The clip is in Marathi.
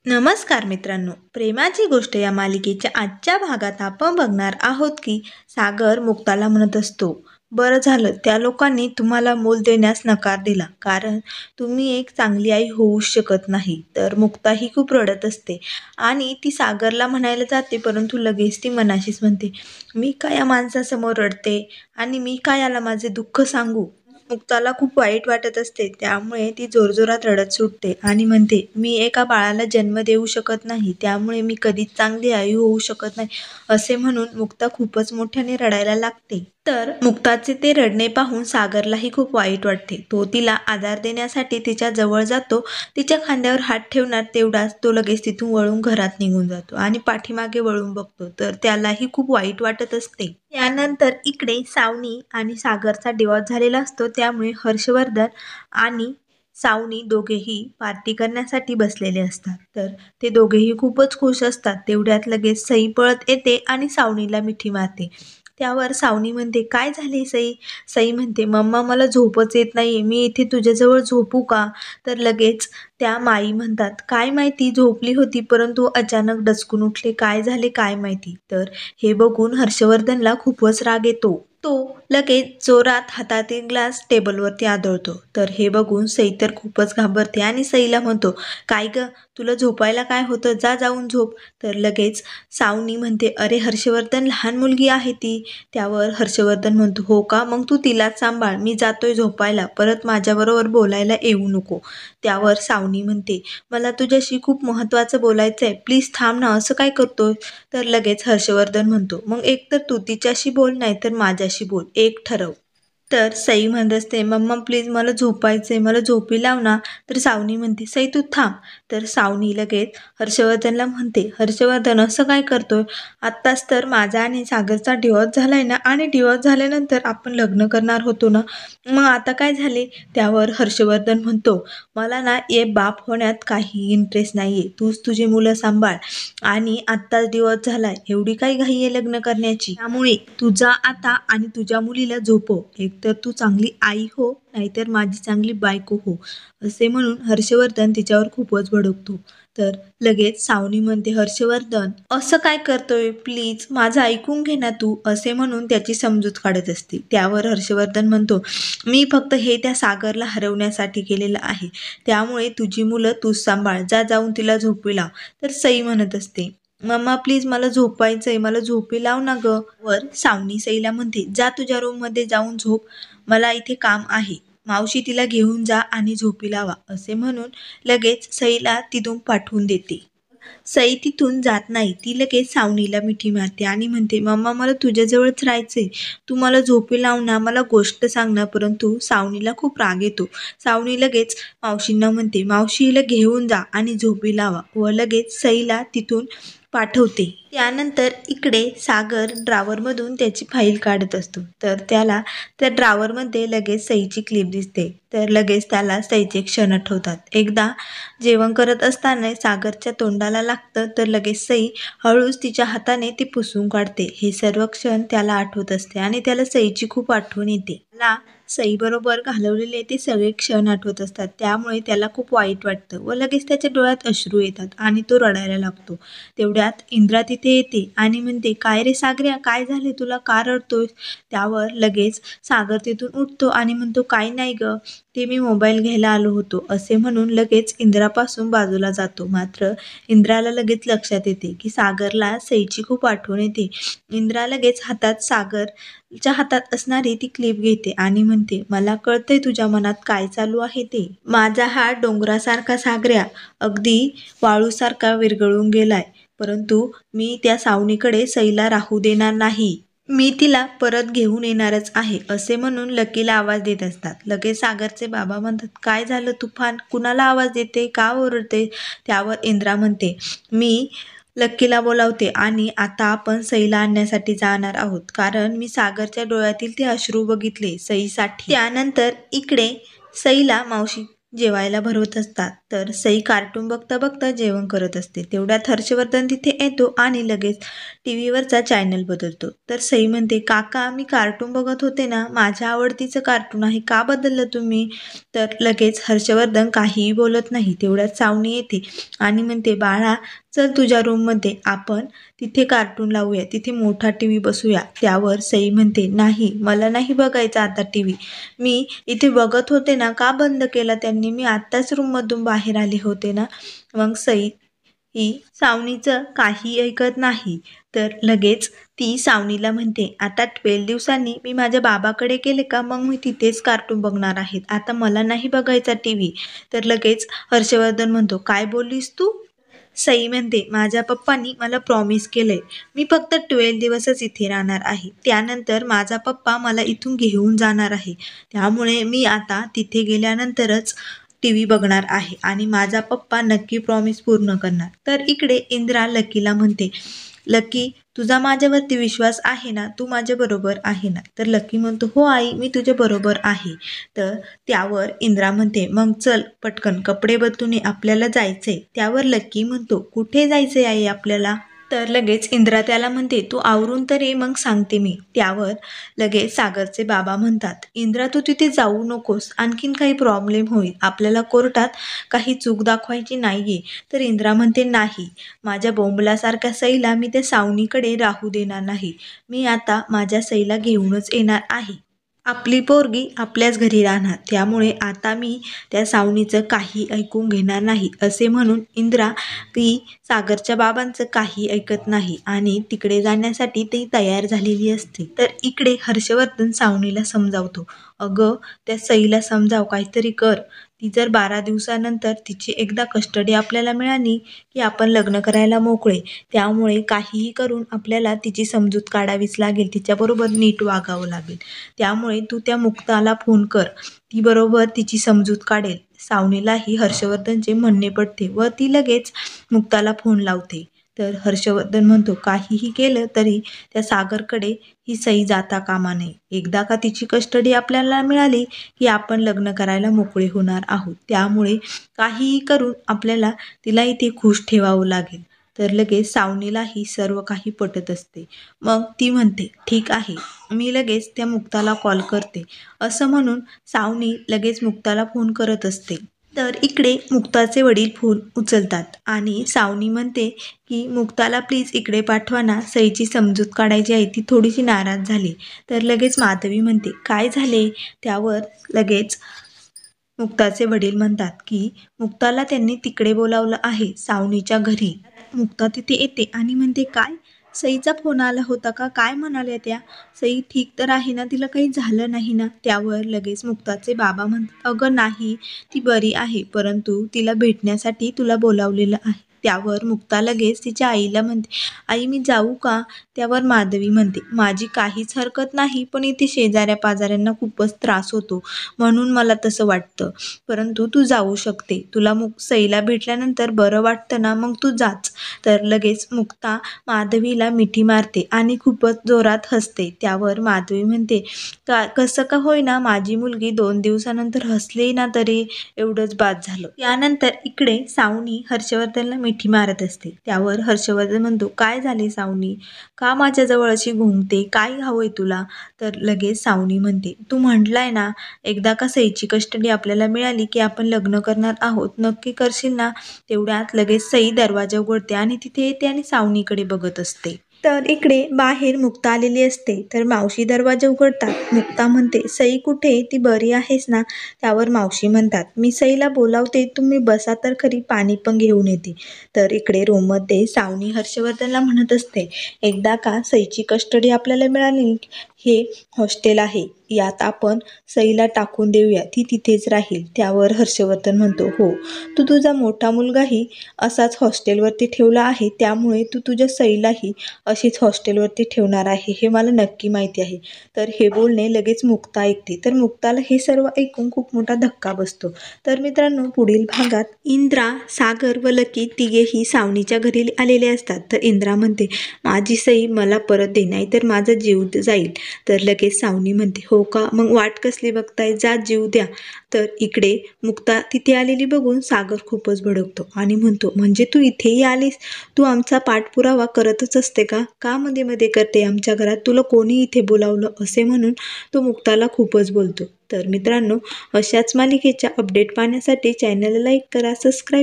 नमस्कार मित्रांनो, प्रेमाची गोष्ट या मालिकेच्या आजच्या भागात आपण बघणार आहोत की सागर मुक्ताला म्हणत असतो, बरं झालं त्या लोकांनी तुम्हाला मूल देण्यास नकार दिला, कारण तुम्ही एक चांगली आई होऊ शकत नाही. तर मुक्ता ही खूप रडत असते आणि ती सागरला म्हणायला जाते, परंतु लगेच ती मनाशीच म्हणते, मी काय या माणसासमोर रडते आणि मी काय याला माझे दुःख सांगू. मुक्ताला खूप वाईट वाटत असते, त्यामुळे ती जोरजोरात रडत सुटते आणि म्हणते, मी एका बाळाला जन्म देऊ शकत नाही, त्यामुळे मी कधीच चांगली आई होऊ शकत नाही. असे म्हणून मुक्ता खूपच मोठ्याने रडायला लागते. तर मुक्ताचे ते रडणे पाहून सागरलाही खूप वाईट वाटते. तो तिला आधार देण्यासाठी तिच्या जवळ जातो. तिच्या खांद्यावर हात ठेवणार तेवढाच तो लगेच तिथून वळून घरात निघून जातो आणि पाठीमागे वळून बघतो, तर त्यालाही खूप वाईट वाटत असते. त्यानंतर इकडे सावनी आणि सागरचा डिवॉर्स झालेला असतो, त्यामुळे हर्षवर्धन आणि सावनी दोघेही पार्टी करण्यासाठी बसलेले असतात. तर ते दोघेही खूपच खुश असतात. तेवढ्यात लगेच सई पळत येते आणि सावनीला मिठी मारते. त्यावर सावनी म्हणते, काय झाले सई. सई म्हणते, मम्मा मला झोपच येत नाही, मी इथे तुझ्याजवळ झोपू का. तर लगेच त्या माई म्हणतात, काय माहिती झोपली होती, परंतु अचानक डचकून उठले, काय झाले काय माहिती. तर हे बघून हर्षवर्धनला खूपच राग येतो. तो लगेच जोरात हातातील ग्लास टेबलवरती आदळतो. तर हे बघून सई तर खूपच घाबरते आणि सईला म्हणतो, काय ग, तुला झोपायला काय होतं, जा जाऊन झोप. तर लगेच सावनी म्हणते, अरे हर्षवर्धन, लहान मुलगी आहे ती. त्यावर हर्षवर्धन म्हणतो, हो का, मग तू तिलाच सांभाळ, मी जातोय झोपायला, परत माझ्याबरोबर बोलायला येऊ नको. त्यावर सावनी म्हणते, मला तुझ्याशी खूप महत्त्वाचं बोलायचं आहे, प्लीज थांब ना, असं काय करतोय. तर लगेच हर्षवर्धन म्हणतो, मग एक तर तू तिच्याशी बोल, नाही तर माझ्याशी बोल, एक ठरव. तर सई म्हणत असते, मम्मा प्लीज मला झोपायचंय, मला झोपी लाव ना. तर सावनी म्हणते, सई तू थांब. तर सावनी लगेच हर्षवर्धनला म्हणते, हर्षवर्धन असं काय करतोय, आत्ताच तर माझा आणि सागरचा डिवॉर्स झालाय ना, आणि डिवॉर्स झाल्यानंतर आपण लग्न करणार होतो ना, मग आता काय झाले. त्यावर हर्षवर्धन म्हणतो, मला ना ये बाप होण्यात काही इंटरेस्ट नाहीये, तूच तुझी मुलं सांभाळ, आणि आत्ताच डिवॉर्स झालाय, एवढी काही घाई आहे लग्न करण्याची, त्यामुळे तुझा आता आणि तुझ्या मुलीला झोपव, एकतर तू चांगली आई हो, नाहीतर माझी चांगली बायको हो. असे म्हणून हर्षवर्धन तिच्यावर खूपच भडकतो. तर लगेच सावनी म्हणते, हर्षवर्धन असं काय करतोय, प्लीज माझं ऐकून घे ना तू. असे म्हणून त्याची समजूत काढत असते. त्यावर हर्षवर्धन म्हणतो, मी फक्त हे त्या सागरला हरवण्यासाठी केलेलं आहे, त्यामुळे तुझी मुलं तूच सांभाळ, जा जाऊन तिला झोपी लाव. तर सई म्हणत असते, मम्मा प्लीज मला झोपायचंय, मला झोपी लाव ना ग. वर सावनी सईला म्हणते, जा तुझ्या रूम मध्ये जाऊन झोप, मला इथे काम आहे, मावशी तिला घेऊन जा आणि झोपी लावा. असे म्हणून लगेच सईला तिथून पाठवून देते. सई तिथून जात नाही, ती लगेच सावनीला मिठी मारते आणि म्हणते, मम्मा मला तुझ्याजवळच राहायचंय, तू मला झोपी लाव ना, मला गोष्ट सांग ना. परंतु सावनीला खूप राग येतो. सावनी लगेच मावशींना म्हणते, मावशी हिला घेऊन जा आणि झोपी लावा, व लगेच सईला तिथून पाठवते. त्यानंतर इकडे सागर ड्रावरमधून त्याची फाईल काढत असतो. तर त्याला त्या ड्रावरमध्ये लगेच सईची क्लिप दिसते. तर लगेच त्याला सईचे क्षण आठवतात. एकदा जेवण करत असताना सागरच्या तोंडाला लागतं, तर लगेच सई हळूच तिच्या हाताने ती पुसून काढते. हे सर्व क्षण त्याला आठवत असते आणि त्याला सईची खूप आठवण येते. त्याला सईबरोबर घालवलेले ते सगळे क्षण आठवत असतात, त्यामुळे त्याला खूप वाईट वाटतं व लगेच त्याच्या डोळ्यात अश्रू येतात आणि तो रडायला लागतो. तेवढ्यात इंद्रा तिथे येते आणि म्हणते, काय रे सागऱ्या, काय झाले तुला, का रडतोय. त्यावर लगेच सागर तिथून उठतो आणि म्हणतो, काय नाही ग, ते मी मोबाईल घ्यायला आलो होतो. असे म्हणून लगेच इंद्रापासून बाजूला जातो. मात्र इंद्राला लगेच लक्षात येते की सागरला सईची खूप आठवण येते. इंद्रा लगेच सागरच्या हातात असणारी ती क्लिप घेते आणि म्हणते, मला कळतंय तुझ्या मनात काय चालू आहे ते. माझा हा डोंगरासारखा सागऱ्या अगदी वाळूसारखा विरघळून गेलाय, परंतु मी त्या सावनीकडे सईला राहू देणार नाही, मी तिला परत घेऊन येणारच आहे. असे म्हणून लकीला आवाज देत असतात. लगेच सागरचे बाबा म्हणतात, काय झालं तुफान, कुणाला आवाज देते, का ओरडते. त्यावर इंद्रा म्हणते, मी लक्कीला बोलावते आणि आता आपण सईला आणण्यासाठी जाणार आहोत, कारण मी सागरच्या डोळ्यातील ते अश्रू बघितले सईसाठी. त्यानंतर इकडे सईला मावशी जेवायला भरवत असतात. तर सई कार्टून बघता बघता जेवण करत असते. तेवढ्यात हर्षवर्धन तिथे येतो आणि लगेच टी व्हीवरचा चॅनल बदलतो. तर सई म्हणते, काका मी कार्टून बघत होते ना, माझ्या आवडतीचं कार्टून आहे, का बदललं तुम्ही? तर लगेच हर्षवर्धन काहीही बोलत नाही. तेवढ्यात सावनी येते आणि म्हणते, बाळा चल तुझ्या रूममध्ये, आपण तिथे कार्टून लावूया, तिथे मोठा टी व्ही बसूया. त्यावर सई म्हणते, नाही मला नाही बघायचा आता टी व्ही, मी इथे बघत होते ना, का बंद केला त्यांनी? मी आत्ताच रूममधून बाहेर आले होते ना. मग सई ही सावनीचं काही ऐकत नाही. तर लगेच ती सावनीला म्हणते, आता 12 दिवसांनी मी माझ्या बाबाकडे गेले का मग मी तिथेच कार्टून बघणार आहेत, आता मला नाही बघायचा टी व्ही. तर लगेच हर्षवर्धन म्हणतो, काय बोललीस तू? सई म्हणते, माझ्या पप्पांनी मला प्रॉमिस केलंय, मी फक्त 12 दिवसच इथे राहणार आहे, त्यानंतर माझा पप्पा मला इथून घेऊन जाणार आहे, त्यामुळे मी आता तिथे गेल्यानंतरच टी व्ही बघणार आहे आणि माझा पप्पा नक्की प्रॉमिस पूर्ण करणार. तर इकडे इंद्रा लकीला म्हणते, लकी तुझा माझ्यावरती विश्वास आहे ना, तू माझ्याबरोबर आहे ना? तर लकी म्हणतो, हो आई मी तुझ्या बरोबर आहे. तर त्यावर इंद्रा म्हणते, मग चल पटकन कपडे बदलून ये, आपल्याला जायचंय. त्यावर लकी म्हणतो, कुठे जायचंय आई आपल्याला? तर लगेच इंद्रा त्याला म्हणते, तू आवरून तर ये, मग सांगते मी. त्यावर लगेच सागरचे बाबा म्हणतात, इंद्रा तू तिथे जाऊ नकोस, आणखीन काही प्रॉब्लेम होईल, आपल्याला कोर्टात काही चूक दाखवायची नाहीये. तर इंद्रा म्हणते, नाही, माझ्या बोंबलासारख्या सईला मी त्या सावनीकडे राहू देणार नाही, मी आता माझ्या सईला घेऊनच येणार आहे, आपली पोरगी आपल्याच घरी राहणार, त्यामुळे आता मी त्या सावनीचं काही ऐकून घेणार नाही. असे म्हणून इंद्रा ती सागरच्या बाबांचं काही ऐकत नाही आणि तिकडे जाण्यासाठी ती तयार झालेली असते. तर इकडे हर्षवर्धन सावनीला समजावतो, अगं त्या सईला समजाव, काहीतरी कर, ती जर 12 दिवसानंतर तिची एकदा कस्टडी आपल्याला मिळाली की आपण लग्न करायला मोकळे, त्यामुळे काहीही करून आपल्याला तिची समजूत काढावीच लागेल, तिच्याबरोबर नीट वागावं लागेल, त्यामुळे तू त्या मुक्ताला फोन कर, ती बरोबर तिची समजूत काढेल. सावनीलाही हर्षवर्धनचे म्हणणे पडते व ती लगेच मुक्ताला फोन लावते. तर हर्षवर्धन म्हणतो, काहीही केलं तरी त्या सागरकडे ही सई जाता कामा नये, एकदा का तिची कस्टडी आपल्याला मिळाली की आपण लग्न करायला मोकळे होणार आहोत, त्यामुळे काहीही करून आपल्याला तिला इथे खुश ठेवावं लागेल. तर लगेच सावनीलाही सर्व काही पटत असते. मग ती म्हणते, ठीक आहे, मी लगेच त्या मुक्ताला कॉल करते. असं म्हणून सावनी लगेच मुक्ताला फोन करत असते. तर इकडे मुक्ताचे वडील फोन उचलतात आणि सावनी म्हणते की मुक्ताला प्लीज इकडे पाठवा ना, सईची समजूत काढायची आहे, ती थोडीशी नाराज झाली. तर लगेच माधवी म्हणते, काय झाले? त्यावर लगेच मुक्ताचे वडील म्हणतात की मुक्ताला त्यांनी तिकडे बोलावलं आहे, सावनीच्या घरी. मुक्ता तिथे येते आणि म्हणते, काय सईचा फोन आला होता का? काय म्हणाल्या त्या? सई ठीक तर आहे ना, तिला काही झालं नाही ना? त्यावर लगेच मुक्ताचे बाबा म्हणतात, अगं नाही, ती बरी आहे, परंतु तिला भेटण्यासाठी तुला बोलावलेलं आहे. त्यावर मुक्ता लगेच तिच्या आईला म्हणते, आई मी जाऊ का? त्यावर माधवी म्हणते, माझी काहीच हरकत नाही, पण इथे शेजाऱ्या पाजाऱ्यांना खूपच त्रास होतो, म्हणून मला तसं वाटतं, परंतु तू जाऊ शकते, तुला सईला भेटल्यानंतर बरं वाटतं ना, मग तू जाच. तर लगेच मुक्ता माधवीला मिठी मारते आणि खूपच जोरात हसते. त्यावर माधवी म्हणते, कसं का होईना, माझी मुलगी 2 दिवसानंतर हसली ना तरी एवढंच बाद झालं. त्यानंतर इकडे सावनी हर्षवर्धनला मिठी मारत असते. त्यावर हर्षवर्धन म्हणतो, काय झाले सावनी, का माझ्याजवळ अशी घुमते, काय हवंय तुला? तर लगेच सावनी म्हणते, तू म्हटलाय ना, एकदा का सईची कस्टडी आपल्याला मिळाली की आपण लग्न करणार आहोत, नक्की करशील ना? तेवढ्यात लगेच सई दरवाजा उघडते आणि तिथे येते आणि सावनीकडे बघत असते. तर इकडे बाहेर मुक्ता आलेली असते. तर मावशी दरवाजा उघडतात. मुक्ता म्हणते, सई कुठे, ती बरी आहेस ना? त्यावर मावशी म्हणतात, मी सईला बोलावते, तुम्ही बसा तर खरी, पाणी पण घेऊन येते. तर इकडे रूममध्ये सावनी हर्षवर्धनला म्हणत असते, एकदा का सईची कस्टडी आपल्याला मिळाली, हे हॉस्टेल आहे, यात आपण सईला टाकून देऊया, ती तिथेच राहील. त्यावर हर्षवर्धन म्हणतो, हो, तू तुझा मोठा मुलगाही असाच हॉस्टेलवरती ठेवला आहे, त्यामुळे तू तुझ्या सईलाही अशीच हॉस्टेलवरती ठेवणार आहे, हे मला नक्की माहिती आहे. तर हे बोलणे लगेच मुक्ता ऐकते. तर मुक्ताला हे सर्व ऐकून खूप मोठा धक्का बसतो. तर मित्रांनो, पुढील भागात इंद्रा, सागर व लकी तिघेही सावनीच्या घरी आलेले असतात. तर इंद्रा म्हणते, माझी सई मला परत दे, नाही तर माझा जीव जाईल. तर लगेच सावनी म्हणते, हो का, मग वाट कसली बघताय, जा जीव द्या. तर इकडे मुक्ता तिथे आलेली बघून सागर खूपच भडकतो आणि म्हणतो, म्हणजे तू इथेही आलीस? तू आमचा पाठपुरावा करतच असते का? का मध्ये मध्ये करते आमच्या घरात? तुला कोणी इथे बोलावलं? असे म्हणून तो मुक्ताला खूपच बोलतो. तर मित्रांनो, अशाच मालिकेच्या अपडेट पाहण्यासाठी चॅनलला लाईक करा, सबस्क्राईब